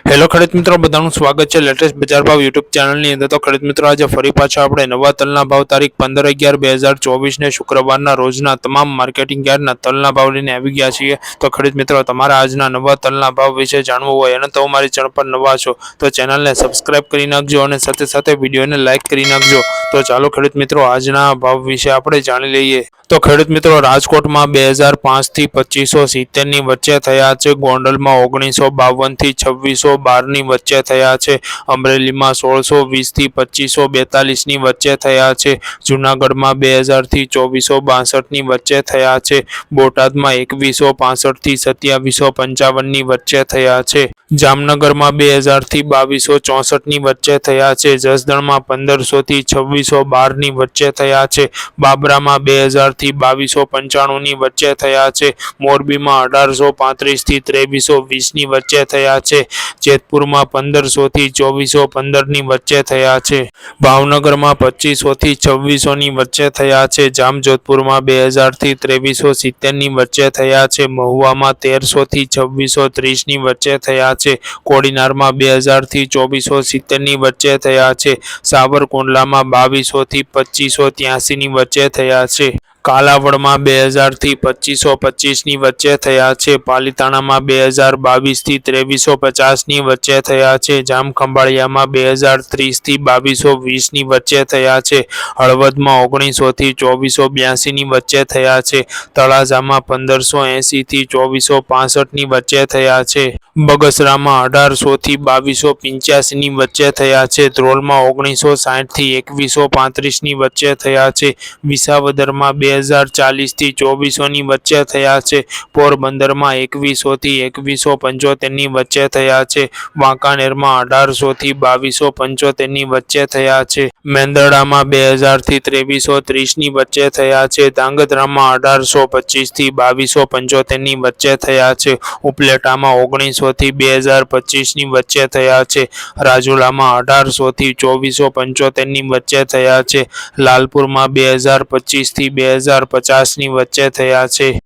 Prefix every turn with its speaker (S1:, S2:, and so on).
S1: Hello ખેડૂત મિત્રો, બધાનું સ્વાગત છે લેટેસ્ટ બજાર ભાવ યુટ્યુબ ચેનલની અંદર। તો ખેડૂત મિત્રો, આજે ફરી પાછા આપણે નવા તલના ભાવ તારીખ 15/11/2024 ને શુક્રવારના રોજના તમામ માર્કેટિંગ યાર્ડના તલના ભાવ લઈને આવી ગયા છીએ। તો ખેડૂત મિત્રો, તમારા આજના નવા તલના ભાવ વિશે જાણવું હોય અને તો અમારી ચેનલ પર નવા છો તો ચેનલને સબસ્ક્રાઇબ કરી નાખજો અને સાથે સાથે વિડીયોને લાઇક કરી નાખજો। તો ચાલો ખેડૂત મિત્રો, આજના ભાવ વિશે આપણે જાણી લઈએ। તો ખેડૂત મિત્રો, રાજકોટમાં 2005 થી 2570 ની વચ્ચે થયા છે। ગોંડલમાં 1952 થી 2612 ની વચ્ચે થયા છે। અમરેલીમાં 1620 થી 2542 ની વચ્ચે થયા છે। જૂનાગઢમાં 2000 થી 2462 ની વચ્ચે થયા છે। બોટાદમાં 2165 થી 2755 ની વચ્ચે થયા છે। જામનગરમાં 2000 થી 2264 ની વચ્ચે થયા છે। જસદણમાં 1500 થી 2612 ની વચ્ચે થયા છે। બાબરામાં 2000 થી 2295 ની વચ્ચે થયા છે। મોરબીમાં 1835 થી 2320 ની વચ્ચે થયા છે। જેતપુરમાં 1500 થી 2415 ની વચ્ચે થયા છે। ભાવનગરમાં 2500 થી 2600 ની વચ્ચે થયા છે। જામજોધપુરમાં 2000 થી 2370 ની વચ્ચે થયા છે। મહુવામાં 1300 થી 2630 ની વચ્ચે થયા છે। કોડીનારમાં 2000 થી 2470 ની વચ્ચે થયા છે। સાવરકુંડલામાં 2200 થી 2583 ની વચ્ચે થયા છે। કાલાવડમાં 2000 થી 2525 ની વચ્ચે થયા છે। પાલીતાણામાં 2022 થી 2350 ની વચ્ચે થયા છે। જામખંભાળિયામાં 2030 થી 2220 ની વચ્ચે થયા છે। હળવદમાં 1900 થી 2482 ની વચ્ચે થયા છે। તળાજામાં 1580 થી 2465 ની વચ્ચે થયા છે। બગસરામાં 1800 થી 2285 ની વચ્ચે થયા છે। ધ્રોલમાં 1960 થી 2135 ની વચ્ચે થયા છે। વિસાવદરમાં 2040 થી 2400 ની વચ્ચે થયા છે। પોરબંદરમાં 2100 થી 2175 ની વચ્ચે થયા છે। વાંકાનેરમાં 1800 થી 2275 ની વચ્ચે થયા છે। મેંદરડામાં 2000 થી 2330 ની વચ્ચે થયા છે। ધાંગધ્રામાં 1825 થી 2275 ની વચ્ચે થયા છે। ઉપલેટામાં 1900 થી 2025 ની વચ્ચે થયા છે। રાજુલામાં 1800 થી 2475 ની વચ્ચે થયા છે। લાલપુરમાં 2025 થી 2050 ની વચ્ચે થયા છે।